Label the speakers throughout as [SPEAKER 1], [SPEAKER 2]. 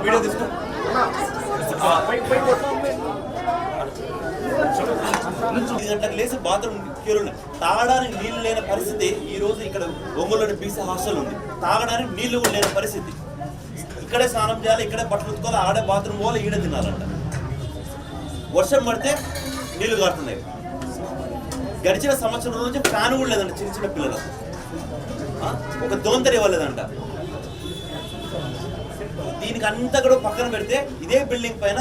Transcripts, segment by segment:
[SPEAKER 1] Video తీసుకో. గంటలకు లేచి బాత్రూమ్ క్యూర్ ఉన్నాయి. తాగడానికి నీళ్లు లేని పరిస్థితి ఈ రోజు ఇక్కడ ఒంగోలులోని బీసీ హాస్టల్ ఉంది. తాగడానికి నీళ్లు కూడా లేని పరిస్థితి. ఇక్కడే స్నానం చేయాలి, ఇక్కడే బట్టలు ఉతుకోవాలి, ఆడే బాత్రూమ్ పోవాలి, ఈడే తినాలంట. వర్షం పడితే నీళ్లు కారుతున్నాయి. గడిచిన సంవత్సరం నుంచి ఫ్యాన్ కూడా లేదంట చిన్న చిన్న పిల్లలు. ఒక దోంతరి ఇవ్వలేదంట. దీనికి అంతా కూడా పక్కన పెడితే ఇదే బిల్డింగ్ పైన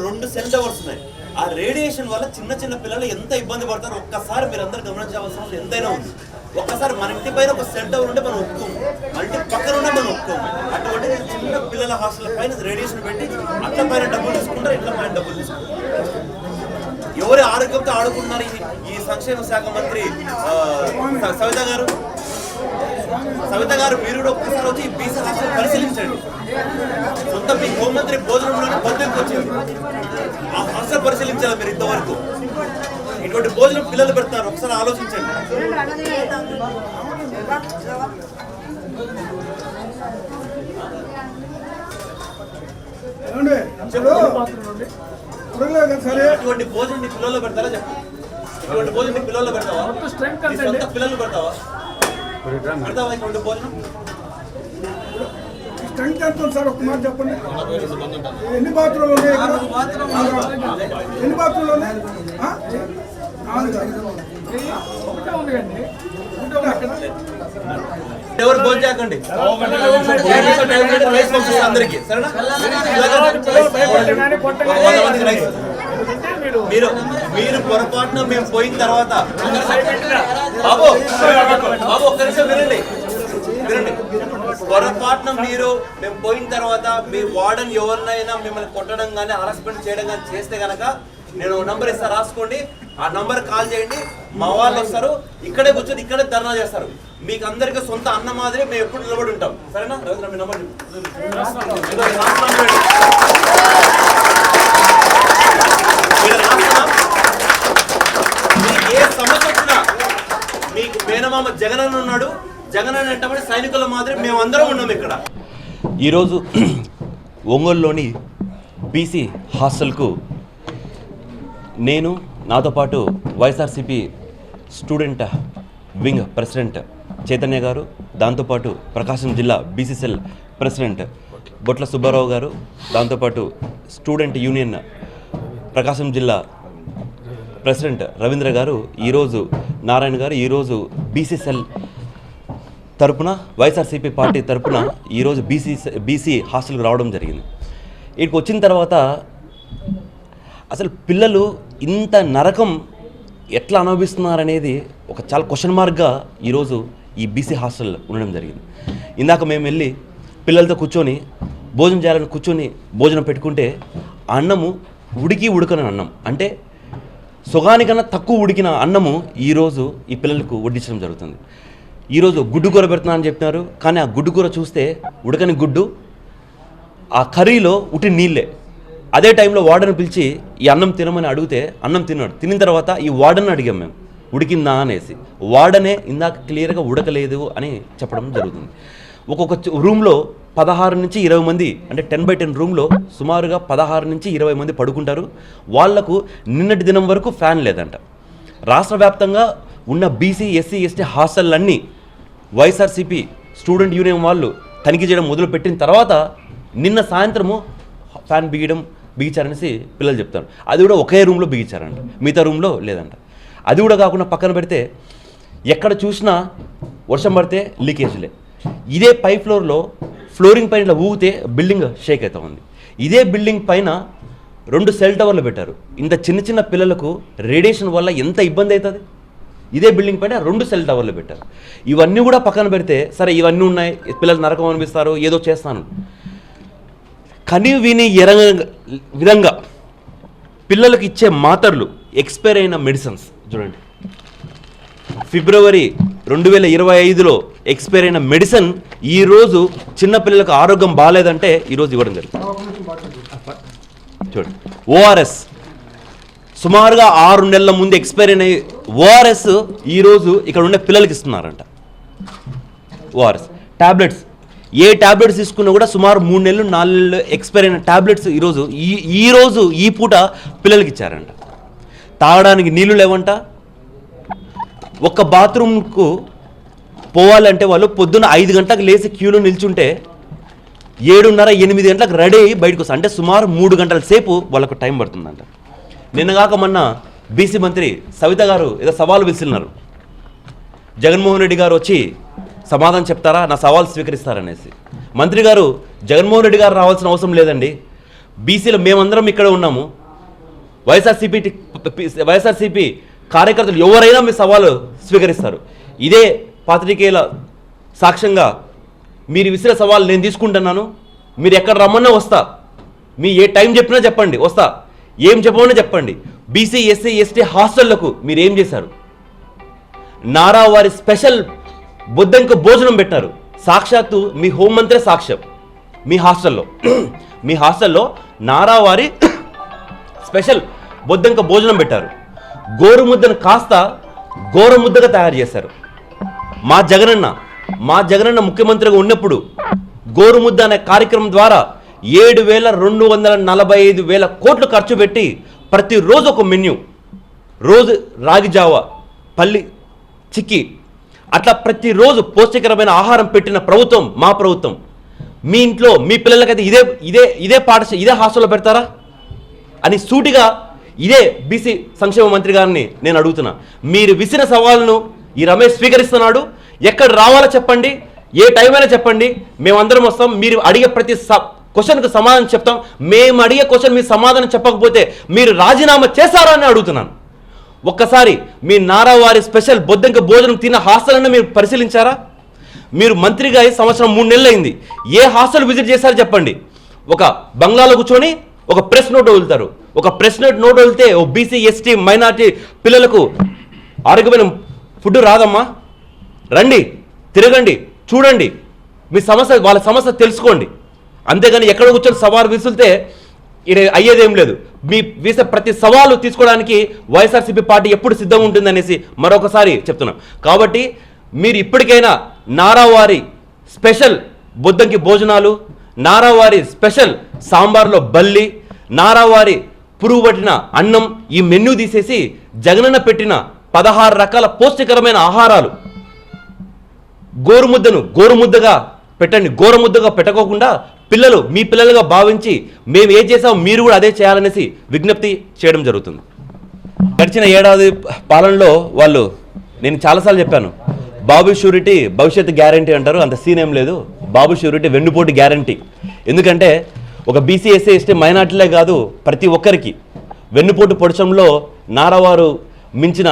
[SPEAKER 1] 2 సెల్ టవర్స్ ఉన్నాయి. ఆ రేడియేషన్ వల్ల చిన్న చిన్న పిల్లలు ఎంత ఇబ్బంది పడతారో ఒక్కసారి మీరు అందరూ గమనించాల్సిన అవసరం ఎంతైనా ఉంది. ఒక్కసారి మన ఇంటి పైన ఒక సెల్ టవర్ ఉంటే మనం ఒప్పుకోము, మన ఇంటి పక్కన ఉంటే మనం ఒప్పుకోము. అటువంటి చిన్న పిల్లల హాస్టల్ పైన రేడియేషన్ పెట్టి అట్ల పైన డబ్బులు తీసుకుంటారు, ఇట్ల పైన డబ్బులు తీసుకుంటారు. ఎవరి ఆరోగ్యంతో ఆడుకుంటున్నారు ఈ సంక్షేమ శాఖ మంత్రి సవిత గారు మీరు కూడా ఒక్కసారి వచ్చి బీసీ హాస్టల్ పరిశీలించండి. సొంత మీ హోంమంత్రి భోజనంలోనే బద్దెకి వచ్చింది. ఆ హాస్టల్ పరిశీలించాలి మీరు. ఇంతవరకు ఇటువంటి భోజనం పిల్లలు పెడతారు, ఒకసారి ఆలోచించండి. ఇటువంటి భోజనం నీ పిల్లల్లో పెడతారా చెప్పు. ఇటువంటి భోజనం నీ పిల్లల్లో పెడతావా? సొంత పిల్లలు పెడతావా? పెడతావా ఇటువంటి భోజనం?
[SPEAKER 2] స్ట్రెంగ్త్ ఎంత సార్ ఒక మాట చెప్పండి. ఎన్ని బాత్రూమ్లు ఉన్నాయి? ఎన్ని బాత్రూమ్లు ఉన్నాయి?
[SPEAKER 1] ఎవరు భోజనం చేయకండి. అందరికి మీరు పొరపాటున మేము పోయిన తర్వాత బాబు ఒక్క నిమిషం వినండి. పొరపాటున మేము పోయిన తర్వాత మీ వార్డెన్ ఎవరినైనా మిమ్మల్ని కొట్టడం కానీ హరాస్మెంట్ చేయడం కానీ చేస్తే కనుక నేను నంబర్ ఇస్తా, రాసుకోండి. ఆ నంబర్ కాల్ చేయండి. మా వాళ్ళు వస్తారు, ఇక్కడే కూర్చొని ఇక్కడే ధర్నా చేస్తారు. మీకు అందరికీ సొంత అన్న మాదిరి మేము ఎప్పుడు నిలబడి ఉంటాం. సరేనా? రవీంద్ర మీ నంబర్ ఏ సమస్య వచ్చినా మీకు మేనమామ జగన్ ఉన్నాడు. జగన్ అంటే సైనికుల మాదిరి మేము అందరం ఉన్నాం ఇక్కడ. ఈరోజు ఒంగోలులోని బీసీ హాస్టల్కు నేను, నాతో పాటు YSRCP student wing president Chaitanya గారు, దాంతోపాటు ప్రకాశం జిల్లా బీసీసెల్ ప్రెసిడెంట్ బొట్ల సుబ్బారావు గారు, దాంతోపాటు స్టూడెంట్ యూనియన్ ప్రకాశం జిల్లా ప్రెసిడెంట్ రవీంద్ర గారు, ఈరోజు నారాయణ గారు, ఈరోజు బీసీసెల్ తరపున వైఎస్ఆర్సీపీ పార్టీ తరపున ఈరోజు బీసీ హాస్టల్కి రావడం జరిగింది. ఇక్కడికి వచ్చిన తర్వాత అసలు పిల్లలు ఇంత నరకం ఎట్లా అనుభవిస్తున్నారనేది ఒక చాలా క్వశ్చన్ మార్క్గా ఈరోజు ఈ బీసీ హాస్టల్ ఉండడం జరిగింది. ఇందాక మేము వెళ్ళి పిల్లలతో కూర్చొని భోజనం చేయాలని కూర్చొని భోజనం పెట్టుకుంటే అన్నము ఉడకని అన్నం, అంటే సుగానికన్నా తక్కువ ఉడికిన అన్నము ఈరోజు ఈ పిల్లలకు వడ్డించడం జరుగుతుంది. ఈరోజు గుడ్డు కూర పెడుతున్నా అని చెప్పినారు, కానీ ఆ గుడ్డు కూర చూస్తే ఉడకని గుడ్డు, ఆ కర్రీలో ఉట్టి నీళ్ళే. అదే టైంలో వార్డెన్ పిలిచి ఈ అన్నం తినమని అడిగితే అన్నం తిన్నాడు. తినిన తర్వాత ఈ వార్డెన్ అడిగాం మేము ఉడికిందా అనేసి. వార్డెనే ఇందాక క్లియర్గా ఉడకలేదు అని చెప్పడం జరుగుతుంది. ఒక్కొక్క రూమ్లో 16 నుంచి 20 మంది, అంటే 10/10 రూమ్లో సుమారుగా 16 నుంచి 20 మంది పడుకుంటారు. వాళ్లకు నిన్నటి దినం వరకు ఫ్యాన్ లేదంట. రాష్ట్ర వ్యాప్తంగా ఉన్న బీసీ, ఎస్సీ, ఎస్టీ హాస్టల్లన్నీ వైఎస్ఆర్సీపీ స్టూడెంట్ యూనియన్ వాళ్ళు తనిఖీ చేయడం మొదలుపెట్టిన తర్వాత నిన్న సాయంత్రము ఫ్యాన్ బిగించారనేసి పిల్లలు చెప్తారు. అది కూడా ఒకే రూమ్లో బిగించారంట, మిగతా రూమ్లో లేదంట. అది కూడా కాకుండా పక్కన పెడితే ఎక్కడ చూసినా వర్షం పడితే లీకేజ్లే. ఇదే పై ఫ్లోర్లో ఫ్లోరింగ్ పైన ఇలా ఊగితే బిల్డింగ్ షేక్ అవుతూ ఉంది. ఇదే బిల్డింగ్ పైన 2 సెల్ టవర్లు పెట్టారు. ఇంత చిన్న చిన్న పిల్లలకు రేడియేషన్ వల్ల ఎంత ఇబ్బంది అవుతుంది. ఇదే బిల్డింగ్ పైన 2 సెల్ టవర్లు పెట్టారు. ఇవన్నీ కూడా పక్కన పెడితే సరే ఇవన్నీ ఉన్నాయి, పిల్లలు నరకం అనిపిస్తారు, ఏదో చేస్తాను, కని విని విధంగా పిల్లలకు ఇచ్చే మాత్రలు, ఎక్స్పైర్ అయిన మెడిసిన్స్ చూడండి. ఫిబ్రవరి 2025లో ఎక్స్పైర్ అయిన మెడిసిన్ ఈరోజు చిన్నపిల్లలకు ఆరోగ్యం బాగాలేదంటే ఈరోజు ఇవ్వడం జరుగుతుంది. చూడండి, ఓఆర్ఎస్ సుమారుగా 6 నెలల ముందు ఎక్స్పైర్ అయిన ఓఆర్ఎస్ ఈరోజు ఇక్కడ ఉండే పిల్లలకి ఇస్తున్నారంట. ఓఆర్ఎస్ టాబ్లెట్స్ ఏ ట్యాబ్లెట్స్ తీసుకున్నా కూడా సుమారు 3 నెలలు 4 నెలలు ఎక్స్పైర్ అయిన ట్యాబ్లెట్స్ ఈరోజు ఈ పూట పిల్లలకి ఇచ్చారంట. తాగడానికి నీళ్లు లేవంట. ఒక్క బాత్రూమ్కు పోవాలంటే వాళ్ళు పొద్దున్న 5 గంటలకు లేచి క్యూలో నిల్చుంటే 7:30-8 గంటలకు రెడీ అయ్యి బయటకు వస్తారు. అంటే సుమారు 3 గంటల సేపు వాళ్ళకు టైం పడుతుందంట. నిన్నగాక మొన్న బీసీ మంత్రి సవిత గారు ఏదో సవాలు విసిరినారు. జగన్మోహన్ రెడ్డి గారు వచ్చి సమాధానం చెప్తారా, నా సవాల్ స్వీకరిస్తారనేసి. మంత్రి గారు, జగన్మోహన్ రెడ్డి గారు రావాల్సిన అవసరం లేదండి, బీసీలో మేమందరం ఇక్కడ ఉన్నాము, వైఎస్ఆర్సీపీ కార్యకర్తలు ఎవరైనా మీ సవాలు స్వీకరిస్తారు. ఇదే పాత్రికేయుల సాక్ష్యంగా మీరు విసిరే సవాల్ నేను తీసుకుంటున్నాను. మీరు ఎక్కడ రమ్మన్నా వస్తా, మీ ఏ టైం చెప్పినా చెప్పండి వస్తా, ఏం చెప్పమన్నా చెప్పండి. బీసీ ఎస్సీ ఎస్టీ హాస్టళ్లకు మీరు ఏం చేశారు? నారా వారి స్పెషల్ బొద్దంక భోజనం పెట్టారు. సాక్షాత్తు మీ హోంమంత్రే సాక్ష్యం. మీ హాస్టల్లో నారా వారి స్పెషల్ బొద్దంక భోజనం పెట్టారు. గోరుముద్దను కాస్త గోరముద్దగా తయారు చేశారు. మా జగనన్న ముఖ్యమంత్రిగా ఉన్నప్పుడు గోరుముద్ద అనే కార్యక్రమం ద్వారా 7,245,000 కోట్లు ఖర్చు పెట్టి ప్రతిరోజు ఒక మెన్యూ, రోజు రాగి జావా, పల్లి చిక్కి, అట్లా ప్రతిరోజు పౌష్టికరమైన ఆహారం పెట్టిన ప్రభుత్వం మా ప్రభుత్వం. మీ ఇంట్లో మీ పిల్లలకైతే ఇదే పాఠశాల ఇదే హాస్టల్లో పెడతారా అని సూటిగా ఇదే బీసీ సంక్షేమ మంత్రి గారిని నేను అడుగుతున్నా. మీరు విసిన సవాళ్ళను ఈ రమేష్ స్వీకరిస్తున్నాడు. ఎక్కడ రావాలో చెప్పండి, ఏ టైం అయినా చెప్పండి, మేమందరం వస్తాం. మీరు అడిగే ప్రతి క్వశ్చన్కు సమాధానం చెప్తాం. మేము అడిగే క్వశ్చన్ మీరు సమాధానం చెప్పకపోతే మీరు రాజీనామా చేస్తారా అని అడుగుతున్నాను. ఒక్కసారి మీ నారా వారి స్పెషల్ బొద్దంక భోజనం తిన్న హాస్టల్ అన్న మీరు పరిశీలించారా? మీరు మంత్రిగా 3 సంవత్సరం 3 నెలలు అయింది. ఏ హాస్టల్ విజిట్ చేశారో చెప్పండి. ఒక బంగ్లాలో కూర్చొని ఒక ప్రెస్ నోట్ వదులుతారు. ఒక ప్రెస్ నోట్ వదిలితే ఓ బీసీ ఎస్టీ మైనార్టీ పిల్లలకు ఆరోగ్యమైన ఫుడ్ రాదమ్మా. రండి, తిరగండి, చూడండి, మీ సమస్య వాళ్ళ సమస్య తెలుసుకోండి. అంతేగాని ఎక్కడ కూర్చొని సవాలు విసులితే ఇది అయ్యేదేం లేదు. మీ వీసే ప్రతి సవాలు తీసుకోవడానికి వైఎస్ఆర్సీపీ పార్టీ ఎప్పుడు సిద్ధంగా ఉంటుందనేసి మరొకసారి చెప్తున్నాం. కాబట్టి మీరు ఇప్పటికైనా నారావారి స్పెషల్ బొద్దంకి భోజనాలు, నారావారి స్పెషల్ సాంబార్లో బల్లి, నారావారి పురుగు పట్టిన అన్నం, ఈ మెన్యూ తీసేసి జగనన్న పెట్టిన 16 రకాల పౌష్టికరమైన ఆహారాలు గోరుముద్దగా పెట్టండి. గోరుముద్దగా పెట్టకోకుండా పిల్లలు మీ పిల్లలుగా భావించి మేము ఏం చేసామో మీరు కూడా అదే చేయాలనేసి విజ్ఞప్తి చేయడం జరుగుతుంది. గడిచిన ఏడాది పాలనలో నేను చాలాసార్లు చెప్పాను, బాబు షూరిటీ భవిష్యత్తు గ్యారంటీ అంటారు. అంత సీన్ ఏం లేదు. బాబు షూరిటీ వెన్నుపోటు గ్యారంటీ. ఎందుకంటే ఒక బీసీ ఎస్సీ ఎస్టీ మైనార్టీలే కాదు, ప్రతి ఒక్కరికి వెన్నుపోటు పొడచంలో నారావారు మించిన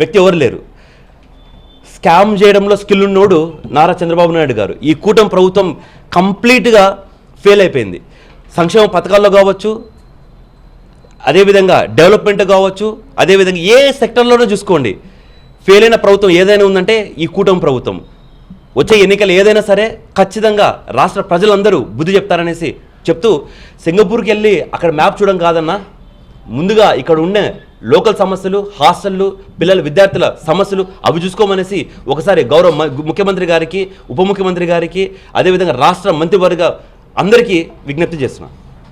[SPEAKER 1] వ్యక్తి ఎవరు లేరు. స్కామ్ చేయడంలో స్కిల్ ఉన్నోడు నారా చంద్రబాబు నాయుడు గారు. ఈ కూటమి ప్రభుత్వం కంప్లీట్గా ఫెయిల్ అయిపోయింది. సంక్షేమ పథకాల్లో కావచ్చు, అదేవిధంగా డెవలప్మెంట్ కావచ్చు, అదేవిధంగా ఏ సెక్టర్లోనూ చూసుకోండి, ఫెయిల్ అయిన ప్రభుత్వం ఏదైనా ఉందంటే ఈ కూటమి ప్రభుత్వం. వచ్చే ఎన్నికలు ఏదైనా సరే ఖచ్చితంగా రాష్ట్ర ప్రజలందరూ బుద్ధి చెప్తారనేసి చెప్తూ, సింగపూర్కి వెళ్ళి అక్కడ మ్యాప్ చూడడం కాదన్నా, ముందుగా ఇక్కడ ఉండే లోకల్ సమస్యలు, హాస్టళ్ళు, పిల్లల విద్యార్థుల సమస్యలు అవి చూసుకోమనేసి ఒకసారి గౌరవ ముఖ్యమంత్రి గారికి, ఉప ముఖ్యమంత్రి గారికి, అదేవిధంగా రాష్ట్ర మంత్రివర్గ అందరికీ విజ్ఞప్తి చేస్తున్నాను.